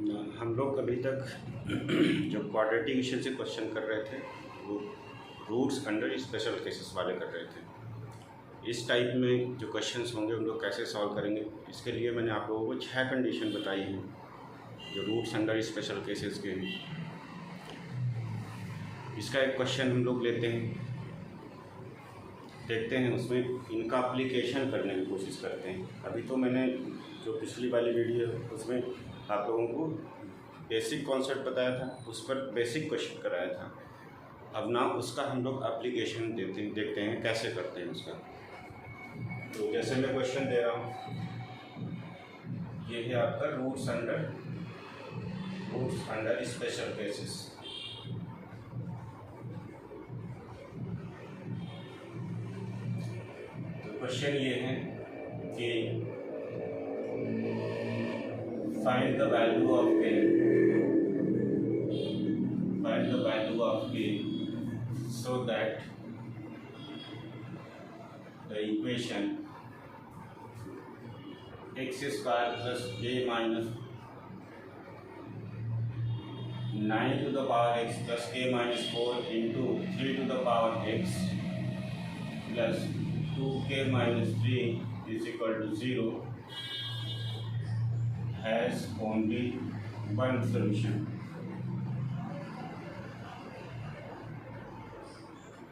हम लोग अभी तक जो क्वाड्रेटिक इक्वेशन से क्वेश्चन कर रहे थे वो रूट्स अंडर स्पेशल केसेस वाले कर रहे थे। इस टाइप में जो क्वेश्चंस होंगे उनको कैसे सॉल्व करेंगे, इसके लिए मैंने आप लोगों को 6 कंडीशन बताई हैं जो रूट्स अंडर स्पेशल केसेस के हैं। इसका एक क्वेश्चन हम लोग लेते हैं, देखते हैं, उसमें इनका एप्लीकेशन करने की कोशिश करते हैं। अभी तो मैंने जो पिछली वाली वीडियो है उसमें आप लोगों को बेसिक कॉन्सेप्ट बताया था, उस पर बेसिक क्वेश्चन कराया था। अब ना उसका हम लोग एप्लीकेशन देखते हैं कैसे करते हैं उसका। तो जैसे मैं क्वेश्चन दे रहा हूँ, ये है आपका रूट्स अंडर स्पेशल केसेस। तो क्वेश्चन ये है कि find the value of k, so that the equation x square plus k minus 9 to the power x plus k minus 4 into 3 to the power x plus 2k minus 3 is equal to 0 has only one solution,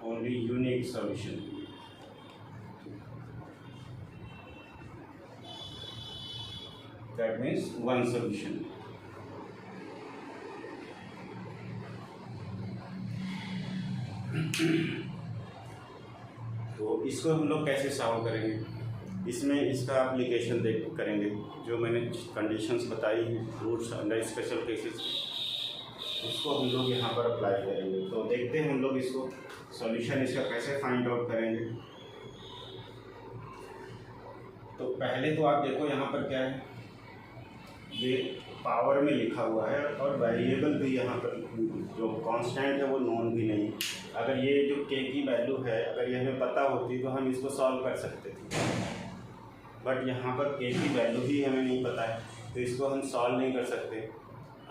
only unique solution. That means one solution. तो इसको हम लोग कैसे solve करेंगे, इसमें इसका application करेंगे। जो मैंने कंडीशंस बताई हैं रूट्स अंडर स्पेशल केसेस, उसको हम लोग यहाँ पर अप्लाई करेंगे। तो देखते हैं हम लोग इसको सॉल्यूशन इसका कैसे फाइंड आउट करेंगे। तो पहले तो आप देखो यहाँ पर क्या है, ये पावर में लिखा हुआ है और वेरिएबल भी यहाँ पर जो कांस्टेंट है वो नोन भी नहीं। अगर ये जो k की वैल्यू है अगर ये हमें पता होती तो हम इसको सॉल्व कर सकते थे, बट यहाँ पर k की वैल्यू ही हमें नहीं पता है तो इसको हम सॉल्व नहीं कर सकते।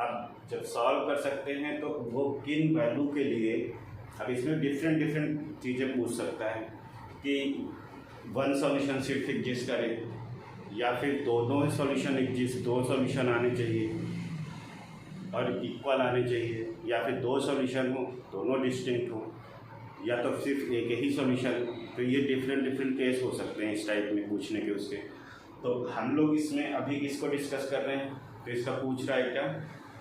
अब जब सॉल्व कर सकते हैं तो वो किन वैल्यू के लिए, अब इसमें डिफरेंट चीज़ें पूछ सकता है कि वन सॉल्यूशन सिर्फ एग्जिस्ट करे या फिर दोनों सॉल्यूशन एग्जिस्ट, दो सॉल्यूशन आने चाहिए और इक्वल आने चाहिए, या फिर दो सॉल्यूशन हो दोनों डिस्टिंक्ट हो, या तो सिर्फ एक ही सॉल्यूशन। तो ये डिफरेंट केस हो सकते हैं इस टाइप में पूछने के उसके। तो हम लोग इसमें अभी इसको डिस्कस कर रहे हैं। तो इसका पूछ रहा है क्या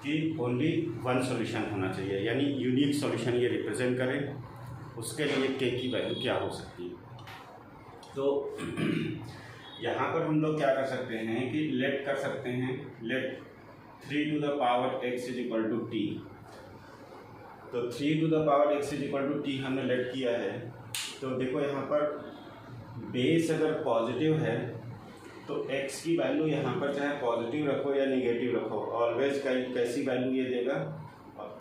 कि ओनली वन सॉल्यूशन होना चाहिए, यानी यूनिक सॉल्यूशन ये रिप्रेजेंट करें, उसके लिए k की वैल्यू क्या हो सकती है। तो यहाँ पर हम लोग क्या कर सकते हैं कि लेट कर सकते हैं, late 3 to the power x is equal to t। तो 3 to the power x is equal to t हमने लेट किया है। तो देखो यहाँ पर बेस अगर पॉजिटिव है तो x की वैल्यू यहाँ पर चाहे पॉजिटिव रखो या निगेटिव रखो, ऑलवेज कैसी वैल्यू ये देगा,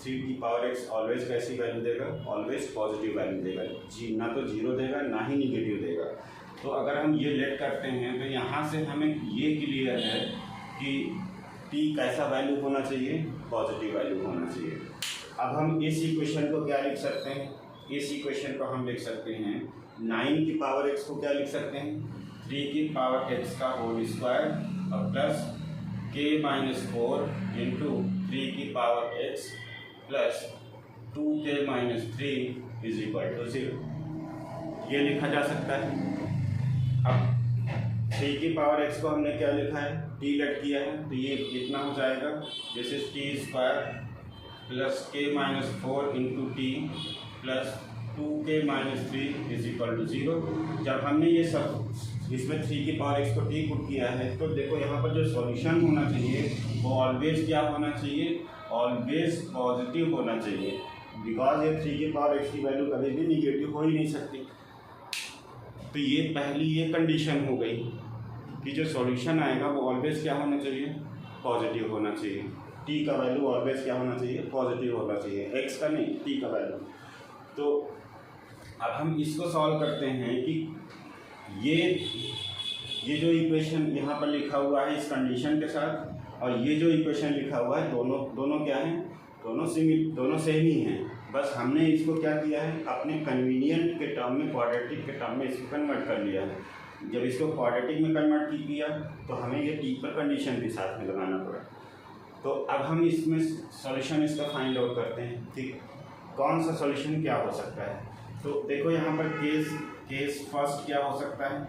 3 की पावर x ऑलवेज कैसी वैल्यू देगा, ऑलवेज पॉजिटिव वैल्यू देगा। जी ना तो जीरो देगा ना ही निगेटिव देगा। तो अगर हम ये लेट करते हैं तो यहाँ से हमें ये क्लियर है कि t कैसा वैल्यू होना चाहिए, पॉजिटिव वैल्यू होना चाहिए। अब हम इस इक्वेशन को क्या लिख सकते हैं, इस इक्वेशन को हम लिख सकते हैं 9 की पावर x को क्या लिख सकते हैं, 3 की पावर x का होल स्क्वायर और प्लस k माइनस 4 इंटू 3 की power x plus 2k minus 3 is equal to 0। ये लिखा जा सकता है। अब 3 की पावर x को हमने क्या लिखा है, t लेट किया है, तो ये कितना हो जाएगा, this is T square plus k minus 4 into T plus 2k minus 3 is equal to 0। जब हमने ये सब इसमें 3 की पावर x को t पुट किया है तो देखो यहाँ पर जो सॉल्यूशन होना चाहिए वो ऑलवेज क्या होना चाहिए, ऑलवेज पॉजिटिव होना चाहिए, बिकॉज ये 3 की पावर x की वैल्यू कभी भी निगेटिव हो ही नहीं सकती। तो ये पहली ये कंडीशन हो गई कि जो सॉल्यूशन आएगा वो ऑलवेज क्या होना चाहिए, पॉजिटिव होना चाहिए। t का वैल्यू ऑलवेज क्या होना चाहिए, पॉजिटिव होना चाहिए, x का नहीं, t का वैल्यू। तो अब हम इसको सॉल्व करते हैं कि ये जो इक्वेशन यहाँ पर लिखा हुआ है इस कंडीशन के साथ और ये जो इक्वेशन लिखा हुआ है दोनों क्या हैं, दोनों सेम ही हैं। बस हमने इसको क्या किया है, अपने कन्वीनियंट के टर्म में, क्वाड्रेटिक के टर्म में इसको कन्वर्ट कर लिया है। जब इसको क्वाड्रेटिक में कन्वर्ट किया तो हमें ये टी पर कंडीशन भी साथ में लगाना पड़ा। तो अब हम इसमें सॉल्यूशन इसका फाइंड आउट करते हैं, ठीक, कौन सा सॉल्यूशन क्या हो सकता है। तो देखो यहाँ पर केस फर्स्ट क्या हो सकता है,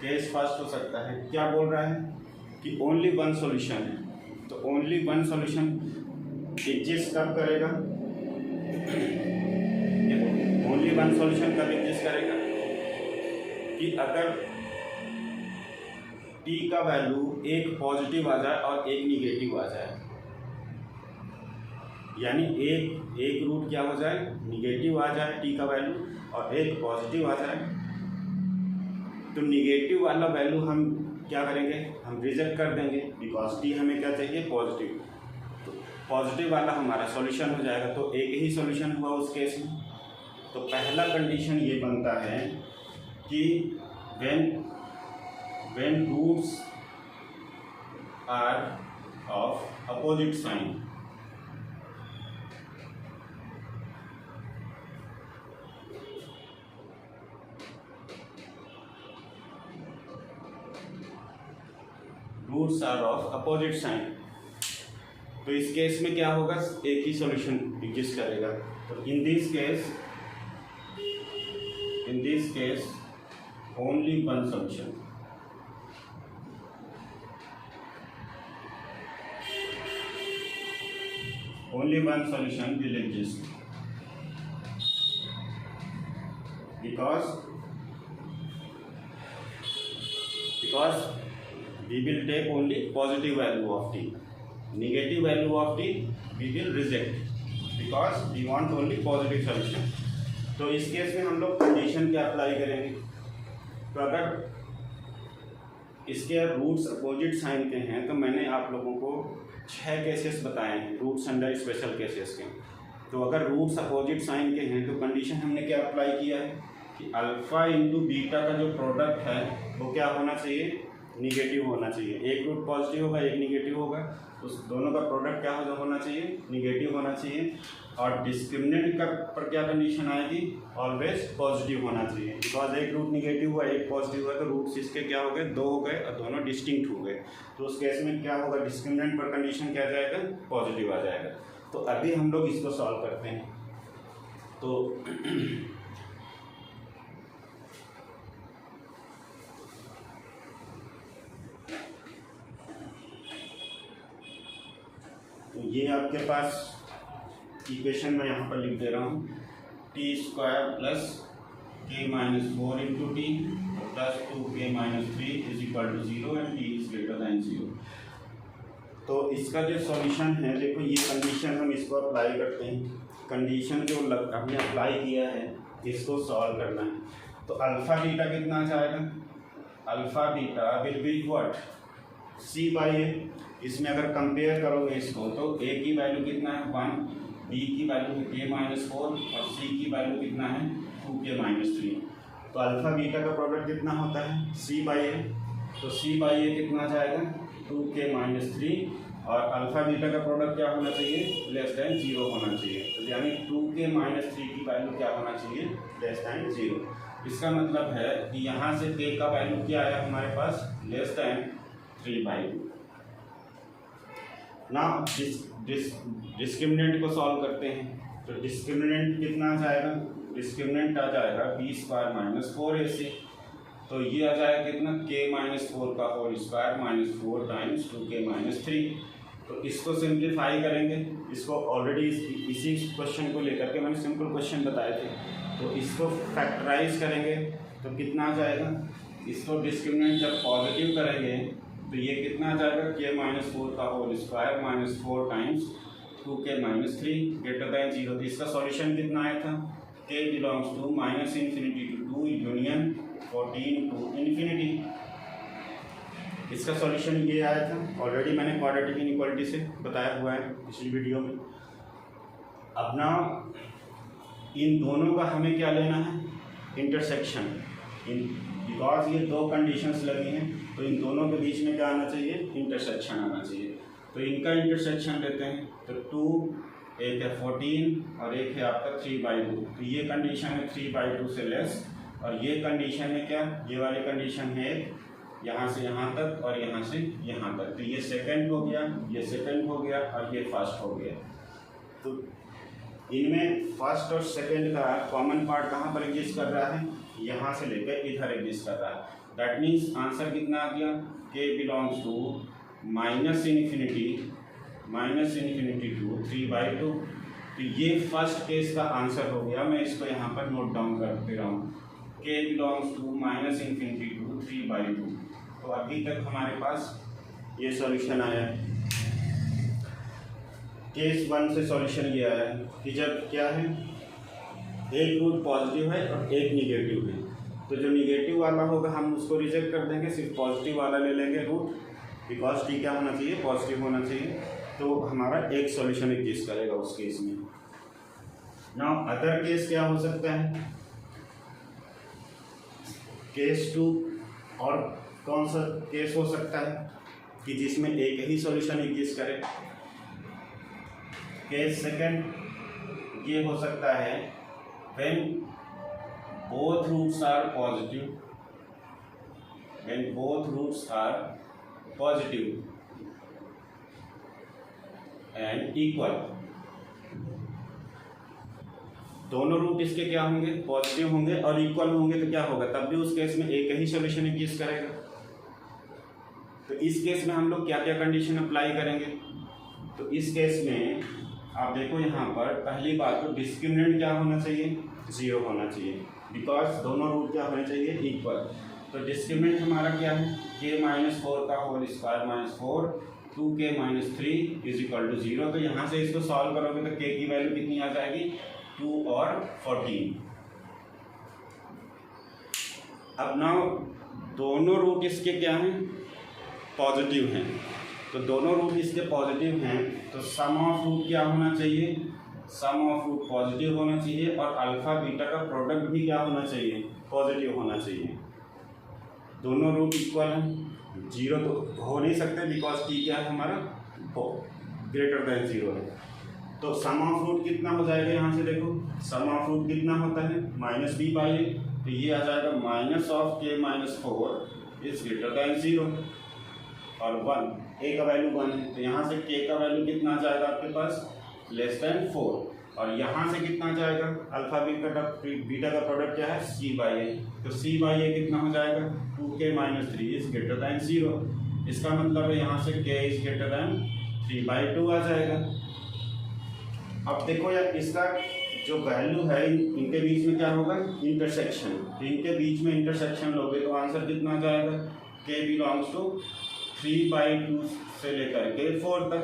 केस फर्स्ट हो सकता है, क्या बोल रहा है कि ओनली वन सॉल्यूशन है। तो ओनली वन सॉल्यूशन एग्जिस्ट कब करेगा, ओनली वन सॉल्यूशन कब एग्जिस्ट करेगा कि अगर t का वैल्यू एक पॉजिटिव आ जाए और एक निगेटिव आ जाए, यानी एक रूट क्या हो जाए, निगेटिव आ जाए t का वैल्यू और एक पॉजिटिव आ जाए। तो निगेटिव वाला वैल्यू हम क्या करेंगे, हम रिजेक्ट कर देंगे, बिकॉज t हमें क्या चाहिए, पॉजिटिव। तो पॉजिटिव वाला हमारा सॉल्यूशन हो जाएगा। तो एक ही सॉल्यूशन हुआ उस केस में। तो पहला कंडीशन ये बनता है कि when roots are of opposite sign, roots are of opposite sign. तो इस केस में क्या होगा, एक ही सॉल्यूशन एग्जिस्ट करेगा। तो in this case only one solution, only one solution will exist because we will take only positive value of t, negative value of t we will reject because we want only positive solution। तो इस case में हम लोग condition क्या apply करेंगे, तो अगर इसके रूट्स अपोजिट साइन के हैं तो मैंने आप लोगों को 6 केसेस बताए हैं रूट्स अंडर स्पेशल केसेस के। तो अगर रूट्स अपोजिट साइन के हैं तो कंडीशन हमने क्या अप्लाई किया है कि अल्फ़ा इंटू बीटा का जो प्रोडक्ट है वो क्या होना चाहिए, निगेटिव होना चाहिए। एक रूट पॉजिटिव होगा, एक निगेटिव होगा, उस दोनों का प्रोडक्ट क्या होना चाहिए, निगेटिव होना चाहिए। और डिस्क्रिमिनेंट का पर क्या कंडीशन आएगी, ऑलवेज पॉजिटिव होना चाहिए। बिकॉज एक रूट निगेटिव हुआ, एक पॉजिटिव हुआ, तो रूट्स इसके क्या हो गए, 2 हो गए और दोनों डिस्टिंक्ट हो गए। तो उस केस में क्या होगा, डिस्क्रिमिनेंट पर कंडीशन क्या जाएगा, पॉजिटिव आ जाएगा। तो अभी हम लोग इसको सॉल्व करते हैं। तो ये आपके पास इक्वेशन मैं यहाँ पर लिख दे रहा हूँ, t² plus k-4 into T plus 2k-3 is equal to 0 and t is greater than 0। तो इसका जो सॉल्यूशन है, देखो ये कंडीशन हम इसको अप्लाई करते हैं। कंडीशन जो हमने अप्लाई किया है इसको सॉल्व करना है। तो अल्फ़ा बीटा कितना आ जाएगा, alpha beta will be what, c/a। इसमें अगर कंपेयर करोगे इसको तो a की वैल्यू कितना है 1, b की वैल्यू k-4 और c की वैल्यू कितना है 2k-3। तो अल्फ़ा बीटा का प्रोडक्ट कितना होता है c/a। तो c/a कितना जाएगा 2k-3 और अल्फ़ा बीटा का प्रोडक्ट क्या होना चाहिए, लेस दैन 0 होना चाहिए। तो यानी 2k-3 की वैल्यू क्या होना चाहिए, लेस दैन 0। इसका मतलब है कि यहाँ से k का वैल्यू क्या आया हमारे पास, लेस दैन 3/2। ना डिस्क्रिमिनेंट को सॉल्व करते हैं। तो डिस्क्रिमिनेंट कितना आ जाएगा, डिस्क्रिमिनेंट आ जाएगा b² - 4ac। तो ये आ जाएगा कितना, k-4 का होल स्क्वायर -4 टाइम्स 2k-3। तो इसको सिंप्लीफाई करेंगे। इसको ऑलरेडी इसी क्वेश्चन को लेकर के मैंने सिंपल क्वेश्चन बताए थे। तो इसको फैक्टराइज करेंगे तो कितना आ जाएगा, इसको डिस्क्रिमिनेंट जब पॉजिटिव करेंगे तो ये कितना आ जाएगा, k-4 का whole square -4 times 2k-3 greater than 0। तो इसका सॉल्यूशन कितना आया था, k belongs to -∞ to 2 union 14 to ∞। इसका सॉल्यूशन ये आया था, ऑलरेडी मैंने क्वाड्रेटिक इनइक्वालिटी से बताया हुआ है पिछली वीडियो में। अब ना इन दोनों का हमें क्या लेना है, इंटरसेक्शन। बिकॉज ये 2 कंडीशंस लगी हैं तो इन दोनों के बीच में क्या आना चाहिए, इंटरसेक्शन आना चाहिए। तो इनका इंटरसेक्शन लेते हैं, तो 2, एक है 14 और एक है आपका 3/2। तो ये कंडीशन है 3/2 से लेस, और ये कंडीशन है क्या, ये वाली कंडीशन है यहाँ से यहाँ तक और यहाँ से यहाँ तक। तो ये सेकंड हो गया, ये सेकंड हो गया और ये फर्स्ट हो गया। तो इनमें फर्स्ट और सेकंड का कॉमन पार्ट कहाँ पर एग्जिस्ट कर रहा है, यहाँ से लेकर इधर एग्जिस्ट कर रहा है। दैट मीन्स आंसर कितना आ गया, k belongs to minus infinity to 3/2। तो ये फर्स्ट केस का आंसर हो गया। मैं इसको यहाँ पर नोट डाउन कर दे रहा हूँ, k belongs to minus infinity to 3/2। तो अभी तक हमारे पास ये सॉल्यूशन आया है। केस 1 से सॉल्यूशन ये आया है कि जब क्या है, एक रूट पॉजिटिव है और एक निगेटिव है, तो जो निगेटिव वाला होगा हम उसको रिजेक्ट कर देंगे, सिर्फ पॉजिटिव वाला ले लेंगे रूट, बिकॉज टी क्या होना चाहिए, पॉजिटिव होना चाहिए। तो हमारा एक सॉल्यूशन एग्जिस्ट करेगा उस केस में। नाउ अदर केस क्या हो सकता है, केस 2, और कौन सा केस हो सकता है कि जिसमें एक ही सॉल्यूशन एग्जिस्ट करे। केस सेकंड ये हो सकता है when both roots are positive, and equal, दोनों रूट इसके क्या होंगे, पॉजिटिव होंगे और इक्वल होंगे, तो क्या होगा, तब भी उस केस में एक ही सॉल्यूशन एग्जिस्ट करेगा। तो इस केस में हम लोग क्या क्या कंडीशन अप्लाई करेंगे, तो इस केस में आप देखो यहाँ पर पहली बात तो डिस्क्रिमिनेंट क्या होना चाहिए, 0 होना चाहिए, बिकॉज दोनों रूट क्या होने चाहिए, इक्वल। तो डिस्क्रिमिनेंट हमारा क्या है, k-4 का whole square -4 2k-3 is equal to 0। तो यहाँ से इसको सॉल्व करोगे तो k की वैल्यू कितनी आ जाएगी, 2 और 14। अब नाउ दोनों रूट इसके क्या हैं, पॉजिटिव हैं। तो दोनों रूट इसके पॉजिटिव हैं, तो सम ऑफ रूट क्या होना चाहिए, सम ऑफ रूट पॉजिटिव होना चाहिए, और अल्फा बीटा का प्रोडक्ट भी क्या होना चाहिए, पॉजिटिव होना चाहिए। दोनों रूट इक्वल हैं, 0 तो हो नहीं सकते बिकॉज टी क्या है हमारा, ग्रेटर देन 0 है। तो सम ऑफ रूट कितना हो जाएगा, यहाँ से देखो सम ऑफ रूट कितना होता है, -b/a। तो ये आ जाएगा -k-4 इज ग्रेटर देन 0 और 1, a का वैल्यू 1 है, तो यहाँ से k का वैल्यू कितना आ जाएगा आपके पास, <4। और यहाँ से कितना आ जाएगा, अल्फा बीटा का प्रोडक्ट क्या है, c/a। तो c/a कितना हो जाएगा, 2k-3 इज ग्रेटर देन 0। इसका मतलब है यहाँ से k इज ग्रेटर देन 3/2 आ जाएगा। अब देखो यार, इसका जो वैल्यू है इनके बीच में क्या होगा, इंटरसेक्शन। इनके बीच में इंटरसेक्शन लोगे तो आंसर कितना आ जाएगा, k बिलोंग्स टू 3/2 से लेकर के 4 तक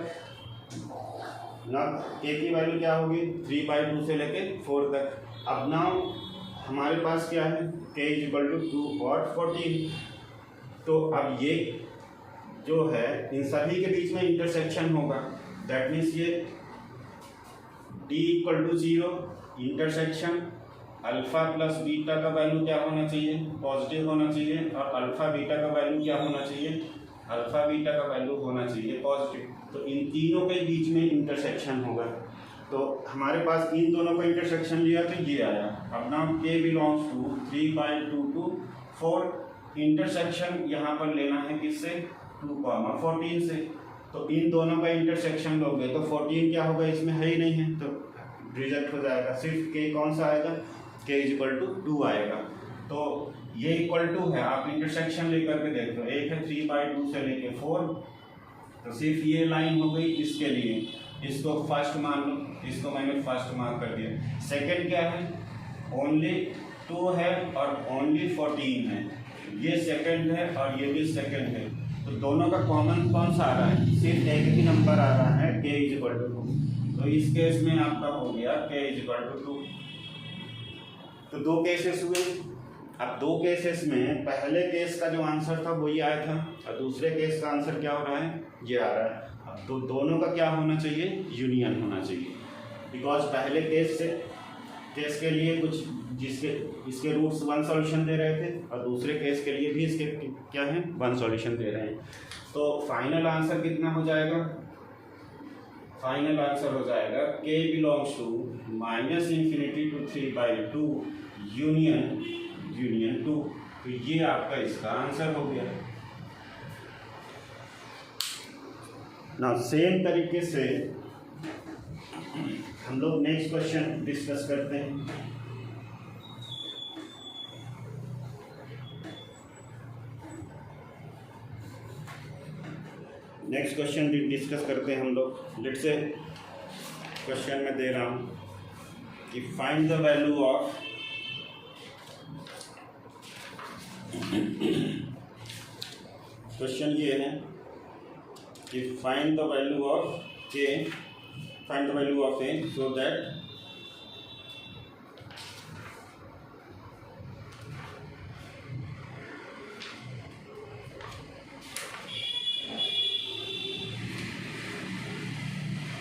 ना, k की वैल्यू क्या होगी, 3/2 से लेकर 4 तक। अब ना हमारे पास क्या है, k = 2 और 14। तो अब ये जो है इन सभी के बीच में इंटरसेक्शन होगा, दैट मीन्स ये d = 0, intersection alpha plus beta का वैल्यू क्या होना चाहिए, पॉजिटिव होना चाहिए, और अल्फा बीटा का वैल्यू क्या होना चाहिए, अल्फा बीटा का वैल्यू होना चाहिए पॉजिटिव। तो इन तीनों के बीच में इंटरसेक्शन होगा। तो हमारे पास इन दोनों का इंटरसेक्शन लिया तो ये आया। अब now k belongs to 3/2 to 4। Intersection यहाँ पर लेना है किससे, 2, 14 से। तो इन दोनों का इंटरसेक्शन लोगे तो 14 क्या होगा, इसमें है ही नहीं है तो रिजेक्ट हो जाएगा। सिर्फ k कौन सा आएगा, k = 2 आएगा। तो ये = है, आप इंटरसेक्शन लेकर के देख लो, एक है 3/2 से लेके 4। तो सिर्फ ये लाइन हो गई इसके लिए, इसको फर्स्ट मान लो, इसको मैंने फर्स्ट मार्क कर दिया। सेकंड क्या है, ओनली 2 है और ओनली 14 है, ये सेकंड है और ये भी सेकंड है। तो दोनों का कॉमन कौन सा आ रहा है, सिर्फ एक ही नंबर आ रहा है, k = 2। तो इस केस में आपका हो गया k = 2। तो 2 केसेस हुए। अब 2 केसेस में पहले केस का जो आंसर था वो ये आया था, और दूसरे केस का आंसर क्या हो रहा है, ये आ रहा है। अब तो दोनों का क्या होना चाहिए, यूनियन होना चाहिए, बिकॉज पहले केस से केस के लिए कुछ जिसके इसके रूट्स 1 सॉल्यूशन दे रहे थे और दूसरे केस के लिए भी इसके क्या है 1 सॉल्यूशन दे रहे हैं। तो फाइनल आंसर कितना हो जाएगा? फाइनल आंसर हो जाएगा k belongs to -∞ to 3/2 union 2। तो ये आपका इसका आंसर हो गया। ना सेम तरीके से हम लोग नेक्स्ट क्वेश्चन डिस्कस करते हैं। नेक्स्ट क्वेश्चन डिस्कस करते हैं हम लोग। लेट्स से क्वेश्चन में दे रहा हूं कि find the value of question ये है कि find the value of k, find the value of a so that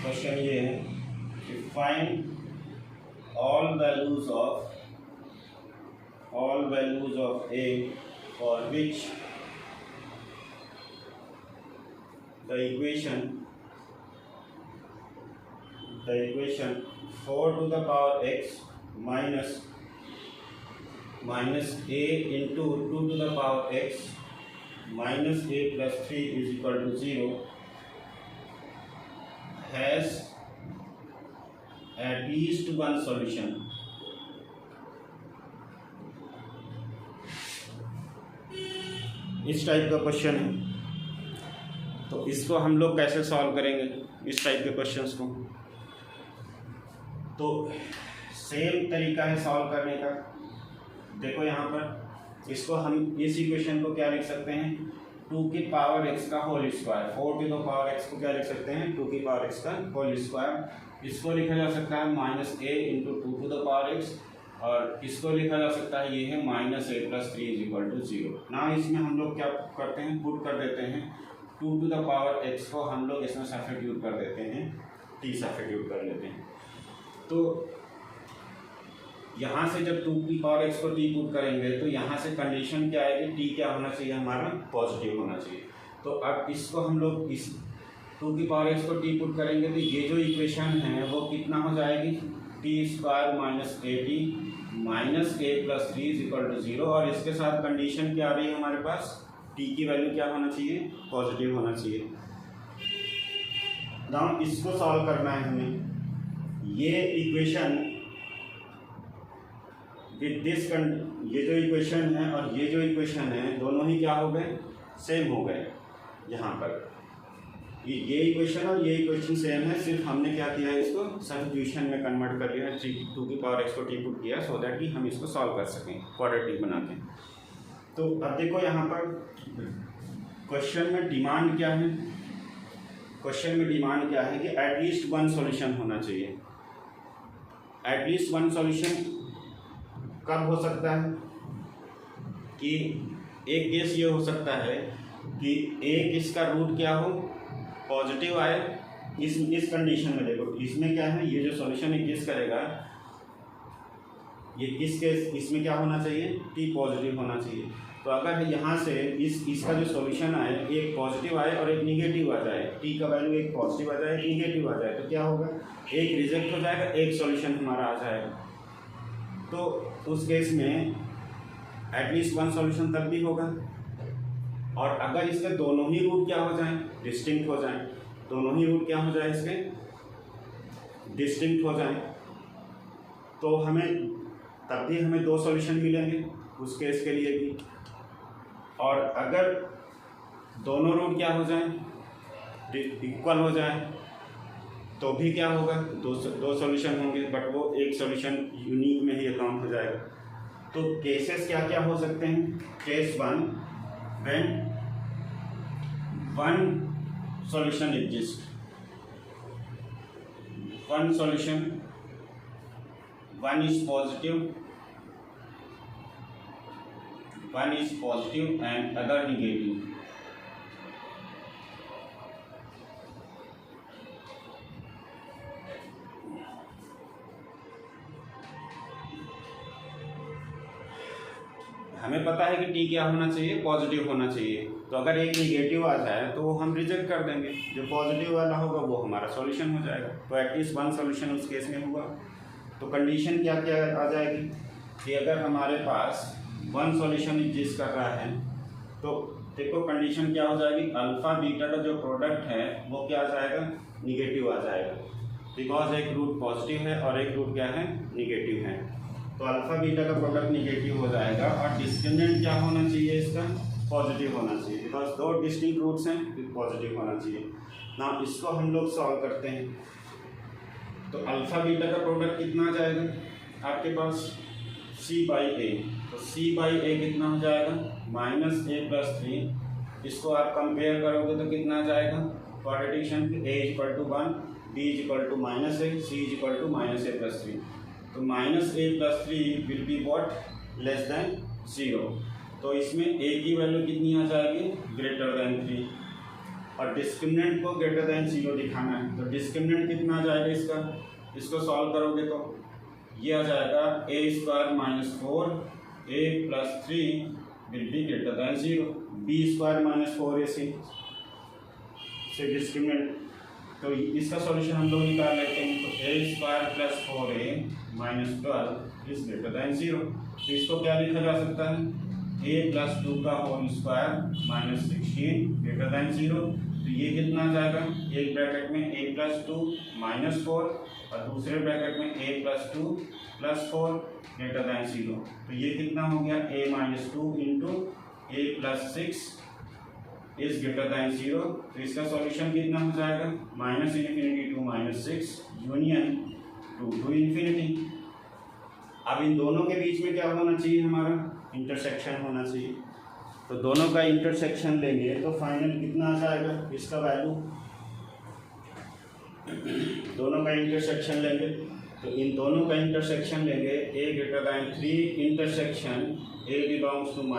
question ये है कि find all values of a for which the equation 4 to the power x minus a into 2 to the power x minus a plus 3 is equal to 0 has at least one solution। इस type का question है, तो इसको हम लोग कैसे solve करेंगे इस टाइप के क्वेश्चंस को? तो सेम तरीका है सॉल्व करने का। देखो यहाँ पर इसको हम इस इक्वेशन को क्या लिख सकते हैं 2 की पावर x का होल स्क्वायर। 4 की पावर x को क्या लिख सकते हैं 2 की पावर x का होल स्क्वायर। इसको लिखा जा सकता है -a into 2 to the power x और इसको लिखा जा सकता है ये है -a plus 3 is equal to 0 ना। इसमें हम लोग क्या करते हैं पुट कर देते हैं 2 टू द पावर x को हम लोग इसमें सब्स्टिट्यूट कर देते हैं t सब्स्टिट्यूट कर लेते हैं। तो यहाँ से जब 2 की पावर x को t पुट करेंगे तो यहाँ से कंडीशन क्या आएगी t क्या होना चाहिए हमारा पॉजिटिव होना चाहिए। तो अब इसको हम लोग इस 2 की पावर x को t पुट करेंगे तो ये जो इक्वेशन है वो कितना हो जाएगी t² - a plus 3 is equal to 0 और इसके साथ कंडीशन क्या आ रही है हमारे पास t की वैल्यू क्या होना चाहिए पॉजिटिव होना चाहिए। नाउ इसको सॉल्व करना है हमें। ये इक्वेशन विद दिस ये जो इक्वेशन है और ये जो इक्वेशन है दोनों ही क्या हो गए सेम हो गए। यहाँ पर ये इक्वेशन और ये इक्वेशन सेम है, सिर्फ हमने क्या किया है इसको सब्स्टिट्यूशन में कन्वर्ट कर लिया है 2 की पावर x को t पुट किया सो दैट कि हम इसको सॉल्व कर सकें क्वाड्रेटिक बना के। तो अब देखो यहाँ पर क्वेश्चन में डिमांड क्या है, क्वेश्चन में डिमांड क्या है कि एटलीस्ट 1 सॉल्यूशन होना चाहिए। एटलीस्ट 1 सॉल्यूशन कब हो सकता है कि एक केस ये हो सकता है कि एक इसका रूट क्या हो पॉजिटिव आए। इस कंडीशन में देखो इसमें क्या है ये जो सॉल्यूशन है किस करेगा ये किस केस इसमें क्या होना चाहिए t पॉजिटिव होना चाहिए। तो अगर यहाँ से इसका जो सॉल्यूशन आए एक पॉजिटिव आए और एक निगेटिव आ जाए t का वैल्यू एक पॉजिटिव आ जाए एक निगेटिव आ जाए तो क्या होगा एक रिजेक्ट हो जाएगा एक सॉल्यूशन हमारा आ जाएगा। तो उस केस में एटलीस्ट 1 सॉल्यूशन तक भी होगा। और अगर इसके दोनों ही रूट क्या हो जाएं डिस्टिंक्ट हो जाएं, दोनों ही रूट क्या हो जाए इसके डिस्टिंक्ट हो जाएं तो हमें तब भी हमें 2 सॉल्यूशन मिलेंगे उस केस के लिए भी। और अगर दोनों रूट क्या हो जाएं इक्वल हो जाएं तो भी क्या होगा 2 सॉल्यूशन होंगे बट वो एक सॉल्यूशन यूनिक में ही अकाउंट हो जाएगा। तो केसेस क्या क्या हो सकते हैं case 1 when 1 solution exists, 1 solution, 1 is positive, 1 is positive and other negative। हमें पता है कि टी क्या होना चाहिए, पॉजिटिव होना चाहिए। तो अगर एक निगेटिव आ जाए तो वो हम रिजेक्ट कर देंगे, जो पॉजिटिव वाला होगा वो हमारा सॉल्यूशन हो जाएगा। तो एटलीस्ट वन सॉल्यूशन उस केस में हुआ। तो कंडीशन क्या क्या आ जाएगी कि अगर हमारे पास वन सॉल्यूशन एग्जिस्ट कर रहा है तो देखो कंडीशन क्या हो जाएगी, अल्फा बीटा का जो प्रोडक्ट है वो क्या आ जाएगा, निगेटिव आ जाएगा, बिकॉज एक रूट पॉजिटिव है और एक रूट क्या है, निगेटिव है। तो अल्फा बीटा का प्रोडक्ट निगेटिव हो जाएगा और डिस्क्रिमिनेंट क्या होना चाहिए, इसका पॉजिटिव होना चाहिए, बिकॉज दो डिस्टिंक्ट रूट्स हैं तो पॉजिटिव होना चाहिए ना। इसको हम लोग सॉल्व करते हैं तो अल्फा बीटा का प्रोडक्ट कितना आ जाएगा आपके पास, सी बाई ए। तो सी बाई ए कितना हो जाएगा, -a+3। इसको आप कंपेयर करोगे तो कितना आ जाएगा, क्वाड्रेटिशन a = 1, b = -a, c = -a+3। तो -a+3 will be what, less than 0। तो इसमें a की वैल्यू कितनी आ जाएगी, >3, और डिस्क्रिमिनेंट को >0 दिखाना है। तो डिस्क्रिमिनेंट कितना आ जाएगा इसका, इसको सॉल्व करोगे तो ये आ जाएगा a² - 4 a+3 will be >0, b² - 4ac से डिस्क्रिमिनेंट। तो इसका सॉल्यूशन हम लोग निकाल लेते हैं। तो a² + 4a - 12 इज >0। तो इसको क्या लिखा जा सकता है, a+2 का होल स्क्वायर -16 >0। तो ये कितना आ जाएगा, एक ब्रैकेट में a+2 - 4 और दूसरे ब्रैकेट में a+2 + 4 >0। तो ये कितना हो गया, a-2 × a+6 इज >0। तो इसका सॉल्यूशन कितना हो जाएगा, -∞ to -6 यूनियन to ∞। अब इन दोनों के बीच में क्या होना चाहिए, हमारा इंटरसेक्शन होना चाहिए। तो दोनों का इंटरसेक्शन लेंगे तो फाइनल कितना आ जाएगा इसका वैल्यू, दोनों का इंटरसेक्शन लेंगे तो इन दोनों का इंटरसेक्शन लेंगे, a3 intersection a belongs to -∞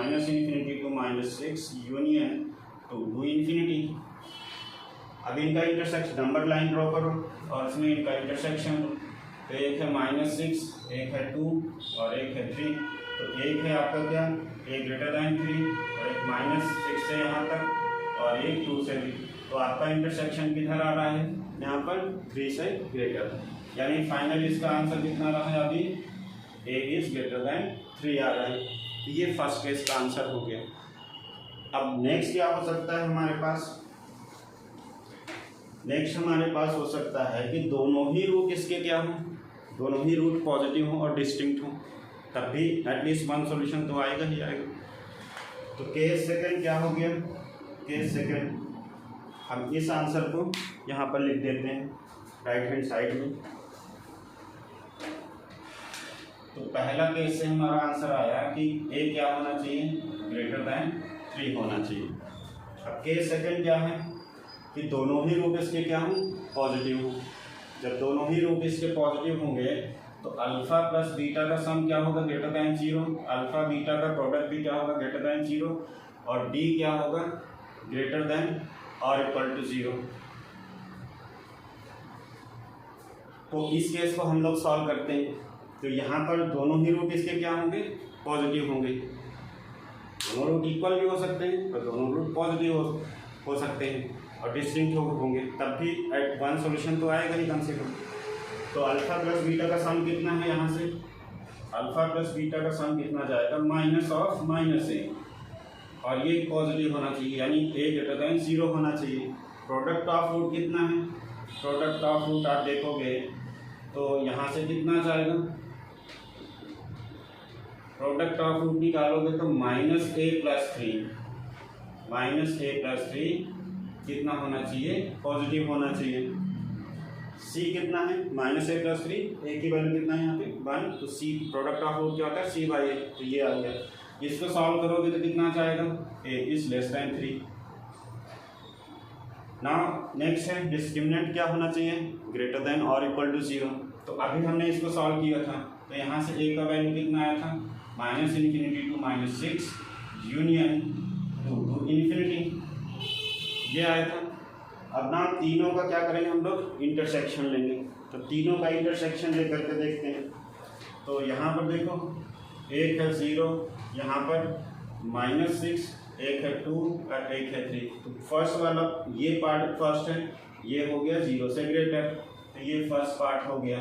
to -6 union to ∞। अब इनका इंटरसेक्शन, नंबर लाइन ड्रॉ करो और इसमें इनका इंटरसेक्शन लो। तो एक है -6, एक है 2 और एक है 3। तो एक है आपका क्या, a3 और एक -6 से यहाँ तक और एक 2 से भी। तो आपका इंटरसेक्शन किधर आ रहा है, यहाँ पर 3 से ग्रेटर, यानी फाइनल इसका आंसर कितना रहा है अभी, a इज >3 आ रहा है। तो ये फर्स्ट केस का आंसर हो गया। अब नेक्स्ट क्या हो सकता है हमारे पास, नेक्स्ट हमारे पास हो सकता है कि दोनों ही रूट इसके क्या हों, दोनों ही रूट पॉजिटिव हों और डिस्टिंक्ट हों, तब भी एटलीस्ट वन सॉल्यूशन तो आएगा ही आएगा। तो केस सेकंड क्या हो गया, केस सेकंड हम इस आंसर को यहाँ पर लिख देते हैं राइट हैंड साइड में। तो पहला केस से हमारा आंसर आया कि a क्या होना चाहिए, >3 होना चाहिए। अब केस सेकंड क्या है कि दोनों ही रूट इसके क्या हों, पॉजिटिव हों। जब दोनों ही रूट इसके पॉजिटिव होंगे तो अल्फा प्लस बीटा का सम क्या होगा, >0। अल्फा बीटा का प्रोडक्ट भी क्या होगा, >0 और डी क्या होगा, >= 0। तो इस केस को हम लोग सॉल्व करते हैं। तो यहाँ पर दोनों ही रूट इसके क्या होंगे, पॉजिटिव होंगे। दोनों रूट इक्वल भी हो सकते हैं और दोनों रूट पॉजिटिव हो सकते हैं और डिस्टिंक्ट होंगे, तब भी एट वन सॉल्यूशन तो आएगा ही कम से कम। तो अल्फा प्लस बीटा का सम कितना है, यहाँ से अल्फा प्लस बीटा का सम कितना जाएगा, -(-a) और ये पॉजिटिव होना चाहिए, यानी a > 0 होना चाहिए। प्रोडक्ट ऑफ रूट कितना है, प्रोडक्ट ऑफ रूट आप देखोगे तो यहाँ से कितना जाएगा, प्रोडक्ट ऑफ रूट निकालोगे तो -a+3 कितना होना चाहिए, पॉजिटिव होना चाहिए। c कितना है, -a+3, a की वैल्यू कितना है यहाँ पे 1। तो c प्रोडक्ट ऑफ रूट क्या होता है, c/a। तो ये आ गया, इसको सॉल्व करोगे तो कितना जाएगा, a इज <3। नाउ नेक्स्ट है डिस्क्रिमिनेंट क्या होना चाहिए, > 0। तो अभी हमने इसको सॉल्व किया था तो यहाँ से a का वैल्यू कितना आया था, -∞ to -6 यूनियन to ∞ ये आया था। अब ना तीनों का क्या करेंगे हम लोग, इंटरसेक्शन लेंगे। तो तीनों का इंटरसेक्शन लेकर के देखते हैं। तो यहाँ पर देखो, एक है 0 यहाँ पर -6, एक है 2 और एक है 3। तो फर्स्ट वाला ये पार्ट फर्स्ट है, ये हो गया 0 से ग्रेटर, तो ये फर्स्ट पार्ट हो गया।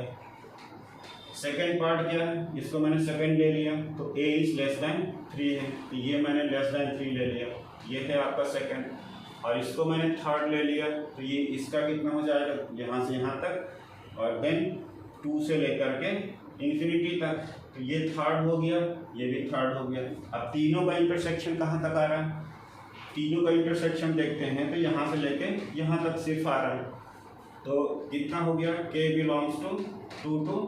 सेकेंड पार्ट क्या है, इसको मैंने सेकेंड ले लिया, तो a इज लेस दैन 3 है, तो ये मैंने लेस दैन 3 ले लिया, ये है आपका सेकेंड। और इसको मैंने थर्ड ले लिया, तो ये इसका कितना हो जाएगा, यहाँ से यहाँ तक, और देन 2 से लेकर के इन्फिनिटी तक, तो ये थर्ड हो गया, ये भी थर्ड हो गया। अब तीनों का इंटरसेक्शन कहाँ तक आ रहा है, तीनों का इंटरसेक्शन देखते हैं, तो यहाँ से लेके यहाँ तक सिर्फ आ रहा है, तो कितना हो गया, k बिलोंग्स टू 2 to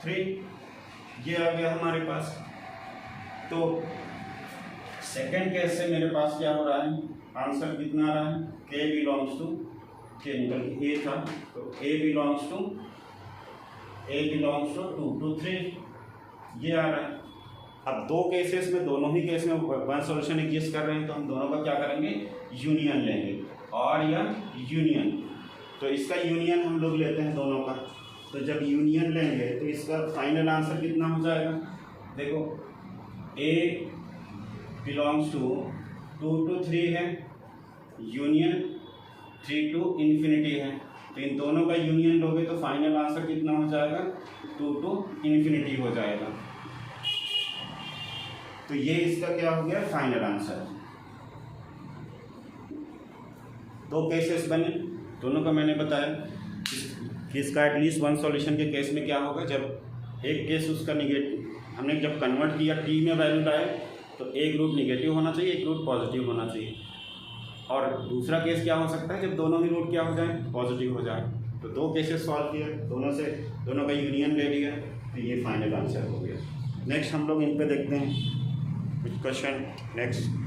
3, ये आ गया हमारे पास। तो सेकेंड केस से मेरे पास क्या हो रहा है, आंसर कितना आ रहा है, k बिलोंग्स टू, k निकल के a था, तो a बिलोंग्स टू 2 to 3, ये आ रहा है। अब दो केसेस में, दोनों ही केस में वन सॉल्यूशन एग्जिस्ट कर रहे हैं, तो हम दोनों का क्या करेंगे, यूनियन लेंगे, और या यूनियन। तो इसका यूनियन हम लोग लेते हैं दोनों का, तो जब यूनियन लेंगे तो इसका फाइनल आंसर कितना हो जाएगा, देखो a बिलोंग्स टू 2 to 3 है, यूनियन 3 to इन्फिनिटी है, तो इन दोनों का यूनियन लोगे तो फाइनल आंसर कितना हो जाएगा, 2 to इन्फिनिटी हो जाएगा। तो ये इसका क्या हो गया, फाइनल आंसर। दो केसेस बने, दोनों का मैंने बताया कि इसका एटलीस्ट वन सॉल्यूशन के केस में क्या होगा, जब एक केस उसका निगेटिव, हमने जब कन्वर्ट किया t में वैल्यू लाए, तो एक रूट निगेटिव होना चाहिए, एक रूट पॉजिटिव होना चाहिए। और दूसरा केस क्या हो सकता है, जब दोनों ही रूट क्या हो जाए, पॉजिटिव हो जाए। तो दो केसेस सॉल्व किए, दोनों का यूनियन ले लिया, तो ये फाइनल आंसर हो गया। नेक्स्ट हम लोग इन पे देखते हैं कुछ क्वेश्चन। नेक्स्ट